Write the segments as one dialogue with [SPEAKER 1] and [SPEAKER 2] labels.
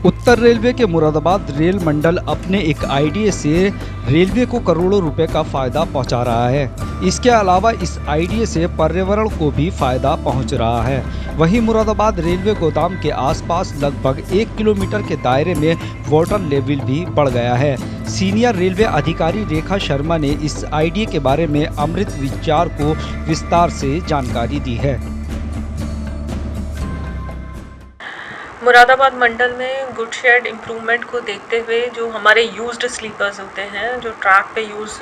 [SPEAKER 1] उत्तर railway के Moradabad rail मंडल अपने एक आईडीए से रेलवे को करोड़ों रुपए का फायदा पहुंचा रहा है। इसके अलावा इस आईडीए से पर्यावरण को भी फायदा पहुंच रहा है। वहीं मुरादाबाद रेलवे गोदाम के आसपास लगभग 1 किलोमीटर के दायरे में वाटर लेवल भी बढ़ गया है। सीनियर रेलवे अधिकारी रेखा शर्मा ने इस आईडीए के बारे में अमृत विचार को विस्तार से जानकारी दी है।
[SPEAKER 2] मुरादाबाद मंडल में गुड शेड इम्प्रूवमेंट को देखते हुए जो हमारे यूज्ड स्लीपर्स होते हैं, जो ट्रैक पे यूज़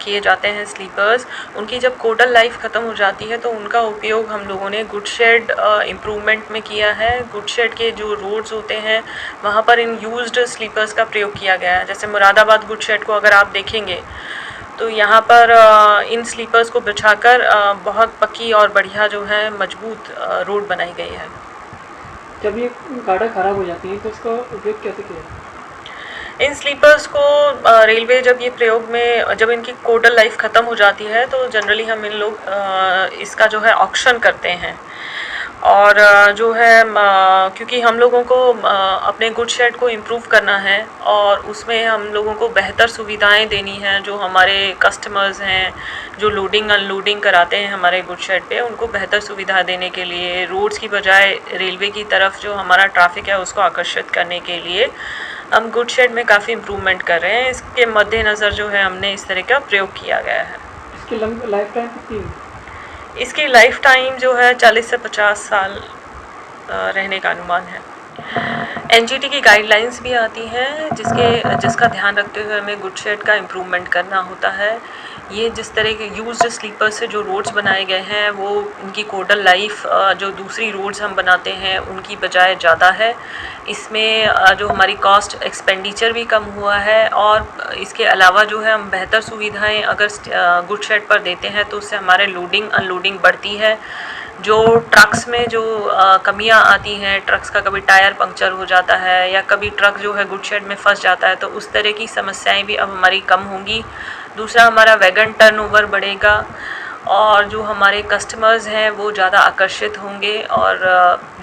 [SPEAKER 2] किए जाते हैं स्लीपर्स, उनकी जब कोडल लाइफ ख़त्म हो जाती है तो उनका उपयोग हम लोगों ने गुड शेड इम्प्रूवमेंट में किया है। गुड शेड के जो रोड्स होते हैं वहाँ पर इन यूज्ड स्लीपर्स का प्रयोग किया गया है। जैसे मुरादाबाद गुड शेड को अगर आप देखेंगे तो यहाँ पर इन स्लीपर्स को बिछाकर बहुत पक्की और बढ़िया जो है मजबूत रोड बनाई गई है।
[SPEAKER 3] जब ये गाड़ा ख़राब हो जाती है तो इसका उपयोग कैसे किया?
[SPEAKER 2] इन स्लीपर्स को रेलवे जब ये प्रयोग में जब इनकी कोडल लाइफ ख़त्म हो जाती है तो जनरली हम इन लोग इसका जो है ऑक्शन करते हैं। और जो है क्योंकि हम लोगों को अपने गुड शेड को इम्प्रूव करना है और उसमें हम लोगों को बेहतर सुविधाएं देनी हैं। जो हमारे कस्टमर्स हैं जो लोडिंग अनलोडिंग कराते हैं हमारे गुड शेड पे, उनको बेहतर सुविधा देने के लिए रोड्स की बजाय रेलवे की तरफ जो हमारा ट्रैफिक है उसको आकर्षित करने के लिए हम गुड शेड में काफ़ी इम्प्रूवमेंट कर रहे हैं। इसके मद्देनज़र जो है हमने इस तरह का प्रयोग किया गया है।
[SPEAKER 3] इसकी लाइफ टाइम कितनी है?
[SPEAKER 2] इसकी लाइफ टाइम जो है 40 से 50 साल रहने का अनुमान है। एनजीटी की गाइडलाइंस भी आती हैं जिसका ध्यान रखते हुए हमें गुड शेड का इम्प्रूवमेंट करना होता है। ये जिस तरह के यूज्ड स्लीपर से जो रोड्स बनाए गए हैं वो उनकी कोडल लाइफ जो दूसरी रोड्स हम बनाते हैं उनकी बजाय ज़्यादा है। इसमें जो हमारी कॉस्ट एक्सपेंडिचर भी कम हुआ है और इसके अलावा जो है हम बेहतर सुविधाएं अगर गुड शेड पर देते हैं तो उससे हमारे लोडिंग अनलोडिंग बढ़ती है। जो ट्रक्स में जो कमियां आती हैं, ट्रक्स का कभी टायर पंक्चर हो जाता है या कभी ट्रक जो है गुड शेड में फंस जाता है, तो उस तरह की समस्याएं भी अब हमारी कम होंगी। दूसरा, हमारा वैगन टर्नओवर बढ़ेगा और जो हमारे कस्टमर्स हैं वो ज़्यादा आकर्षित होंगे और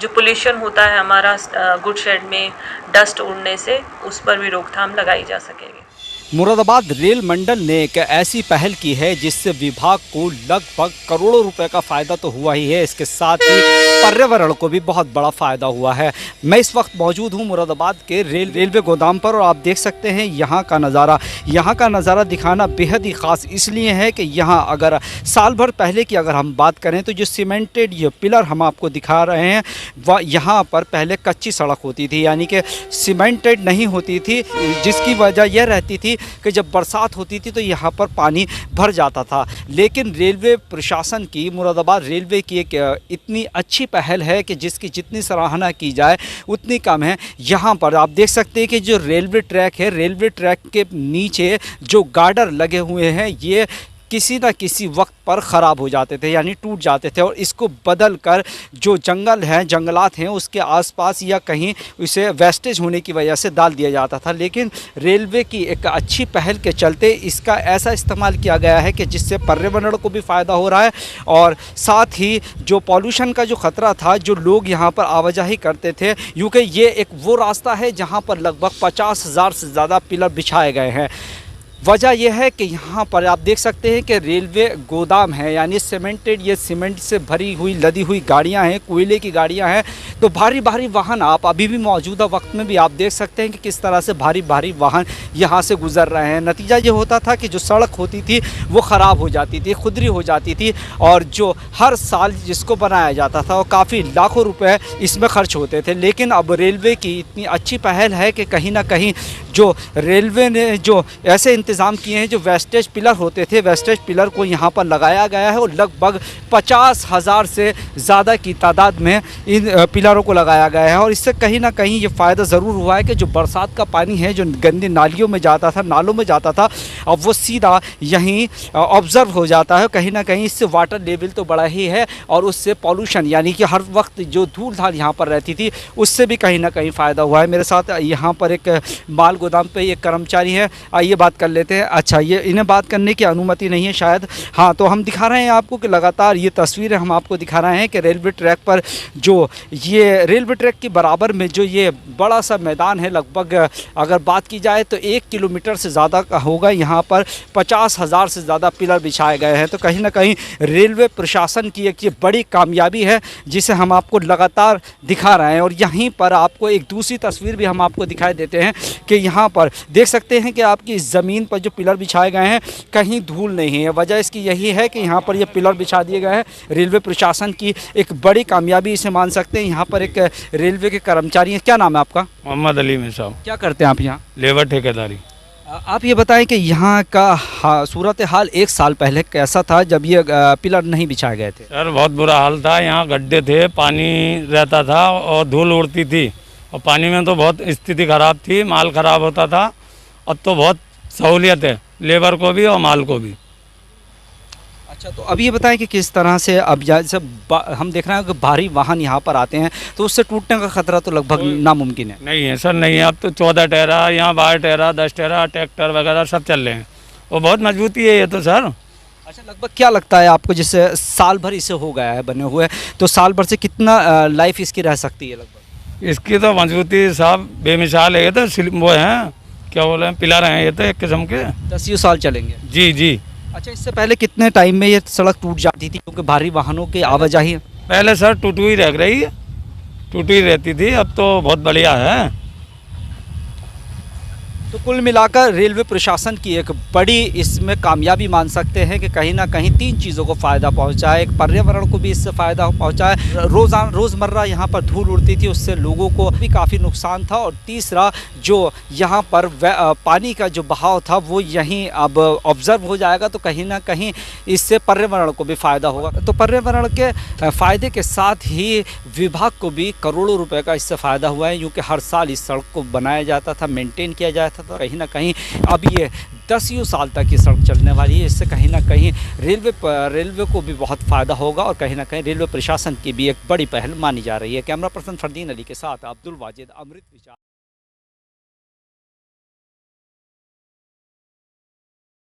[SPEAKER 2] जो पोल्यूशन होता है हमारा गुड शेड में डस्ट उड़ने से, उस पर भी रोकथाम लगाई जा सकेगी।
[SPEAKER 1] मुरादाबाद रेल मंडल ने एक ऐसी पहल की है जिससे विभाग को लगभग करोड़ों रुपए का फायदा तो हुआ ही है, इसके साथ ही पर्यावरण को भी बहुत बड़ा फायदा हुआ है। मैं इस वक्त मौजूद हूं मुरादाबाद के रेलवे गोदाम पर और आप देख सकते हैं यहाँ का नज़ारा दिखाना बेहद ही ख़ास इसलिए है कि यहाँ अगर साल भर पहले की अगर हम बात करें तो जो सीमेंटेड ये पिलर हम आपको दिखा रहे हैं वह यहाँ पर पहले कच्ची सड़क होती थी, यानी कि सीमेंटेड नहीं होती थी, जिसकी वजह यह रहती थी कि जब बरसात होती थी तो यहाँ पर पानी भर जाता था। लेकिन रेलवे प्रशासन की, मुरादाबाद रेलवे की एक इतनी अच्छी पहल है कि जिसकी जितनी सराहना की जाए उतनी कम है। यहाँ पर आप देख सकते हैं कि जो रेलवे ट्रैक है, रेलवे ट्रैक के नीचे जो गार्डर लगे हुए हैं ये किसी न किसी वक्त पर ख़राब हो जाते थे, यानी टूट जाते थे, और इसको बदल कर जो जंगलात हैं उसके आसपास या कहीं उसे वेस्टेज होने की वजह से डाल दिया जाता था। लेकिन रेलवे की एक अच्छी पहल के चलते इसका ऐसा इस्तेमाल किया गया है कि जिससे पर्यावरण को भी फ़ायदा हो रहा है और साथ ही जो पॉल्यूशन का जो ख़तरा था, जो लोग यहाँ पर आवाजाही करते थे, क्योंकि ये एक वो रास्ता है जहाँ पर लगभग 50,000 से ज़्यादा पिलर बिछाए गए हैं। वजह यह है कि यहाँ पर आप देख सकते हैं कि रेलवे गोदाम है, यानी सीमेंटेड, ये सीमेंट से भरी हुई लदी हुई गाड़ियाँ हैं, कोयले की गाड़ियाँ हैं, तो भारी भारी वाहन आप अभी भी मौजूदा वक्त में भी आप देख सकते हैं कि किस तरह से भारी भारी वाहन यहाँ से गुजर रहे हैं। नतीजा ये होता था कि जो सड़क होती थी वो ख़राब हो जाती थी, खुदरी हो जाती थी और जो हर साल जिसको बनाया जाता था वो काफ़ी लाखों रुपए इसमें खर्च होते थे। लेकिन अब रेलवे की इतनी अच्छी पहल है कि कहीं ना कहीं जो रेलवे ने जो ऐसे इंतज़ाम किए हैं, जो वेस्टेज पिलर होते थे, वेस्टेज पिलर को यहाँ पर लगाया गया है और लगभग 50,000 से ज़्यादा की तादाद में इन पिलरों को लगाया गया है। और इससे कहीं ना कहीं ये फ़ायदा ज़रूर हुआ है कि जो बरसात का पानी है जो गंदी नालियों में जाता था, नालों में जाता था, अब वो सीधा यहीं ऑब्ज़र्व हो जाता है। कहीं ना कहीं इससे वाटर लेवल तो बढ़ा ही है और उससे पॉल्यूशन, यानी कि हर वक्त जो धूल धाल यहाँ पर रहती थी, उससे भी कहीं ना कहीं फ़ायदा हुआ है। मेरे साथ यहाँ पर एक माल गोदाम पे ये कर्मचारी हैं, आइए बात कर लेते हैं। अच्छा, ये इन्हें बात करने की अनुमति नहीं है शायद। हाँ, तो हम दिखा रहे हैं आपको कि लगातार ये तस्वीरें हम आपको दिखा रहे हैं कि रेलवे ट्रैक पर जो ये रेलवे ट्रैक के बराबर में जो ये बड़ा सा मैदान है, लगभग अगर बात की जाए तो 1 किलोमीटर से ज़्यादा का होगा। यहाँ पर 50,000 से ज़्यादा पिलर बिछाए गए हैं। तो कहीं ना कहीं रेलवे प्रशासन की एक ये बड़ी कामयाबी है जिसे हम आपको लगातार दिखा रहे हैं। और यहीं पर आपको एक दूसरी तस्वीर भी हम आपको दिखाई देते हैं कि यहाँ पर देख सकते हैं कि आपकी ज़मीन पर जो पिलर बिछाए गए हैं कहीं धूल नहीं है। वजह इसकी यही है कि यहाँ पर ये पिलर बिछा दिए गए हैं। रेलवे प्रशासन की एक बड़ी कामयाबी इसे मान सकते हैं। यहाँ पर एक रेलवे के कर्मचारी हैं। क्या नाम है आपका?
[SPEAKER 4] मोहम्मद अली में साहब,
[SPEAKER 1] क्या करते हैं आप यहाँ?
[SPEAKER 4] लेबर ठेकेदारी।
[SPEAKER 1] आप ये बताएं कि यहाँ का सूरत हाल 1 साल पहले कैसा था जब ये पिलर नहीं बिछाए गए थे?
[SPEAKER 4] सर बहुत बुरा हाल था, यहाँ गड्ढे थे, पानी रहता था और धूल उड़ती थी और पानी में तो बहुत स्थिति ख़राब थी, माल ख़राब होता था। अब तो बहुत सहूलियत है लेबर को भी और माल को भी।
[SPEAKER 1] अच्छा, तो अब ये बताएं कि किस तरह से अब जब हम देख रहे हैं कि भारी वाहन यहाँ पर आते हैं तो उससे टूटने का खतरा तो लगभग नामुमकिन है।
[SPEAKER 4] नहीं है सर, नहीं है। अब तो 14 टहरा, यहाँ 12 टहरा, 10 टहरा ट्रैक्टर वगैरह सब चल रहे हैं और बहुत मजबूती है ये तो सर।
[SPEAKER 1] अच्छा, लगभग क्या लगता है आपको, जैसे साल भर इसे हो गया है बने हुए, तो साल भर से कितना लाइफ इसकी रह सकती है लगभग?
[SPEAKER 4] इसकी तो मजबूती साहब बेमिसाल है। ये तो वो हैं, क्या बोले, पिलर हैं ये तो एक किस्म के।
[SPEAKER 1] 10 साल चलेंगे?
[SPEAKER 4] जी जी।
[SPEAKER 1] अच्छा, इससे पहले कितने टाइम में ये सड़क टूट जाती थी क्योंकि भारी वाहनों की आवाजाही?
[SPEAKER 4] पहले सर टूटी हुई रह रही है, टूटी हुई रहती थी, अब तो बहुत बढ़िया है।
[SPEAKER 1] तो कुल मिलाकर रेलवे प्रशासन की एक बड़ी इसमें कामयाबी मान सकते हैं कि कहीं ना कहीं 3 चीज़ों को फ़ायदा पहुंचा है। एक, पर्यावरण को भी इससे फ़ायदा पहुंचा है। रोज़मर्रा यहाँ पर धूल उड़ती थी, उससे लोगों को भी काफ़ी नुकसान था। और तीसरा, जो यहाँ पर पानी का जो बहाव था वो यहीं अब ऑब्ज़र्व हो जाएगा, तो कहीं ना कहीं इससे पर्यावरण को भी फ़ायदा होगा। तो पर्यावरण के फ़ायदे के साथ ही विभाग को भी करोड़ों रुपये का इससे फ़ायदा हुआ है, क्योंकि हर साल इस सड़क को बनाया जाता था, मेंटेन किया जाता था। तो कहीं ना कहीं अब ये 10 साल तक ये सड़क चलने वाली है। इससे कहीं ना कहीं रेलवे को भी बहुत फ़ायदा होगा और कहीं ना कहीं रेलवे प्रशासन की भी एक बड़ी पहल मानी जा रही है। कैमरा पर्सन फरदीन अली के साथ अब्दुल वाजिद, अमृत विचार।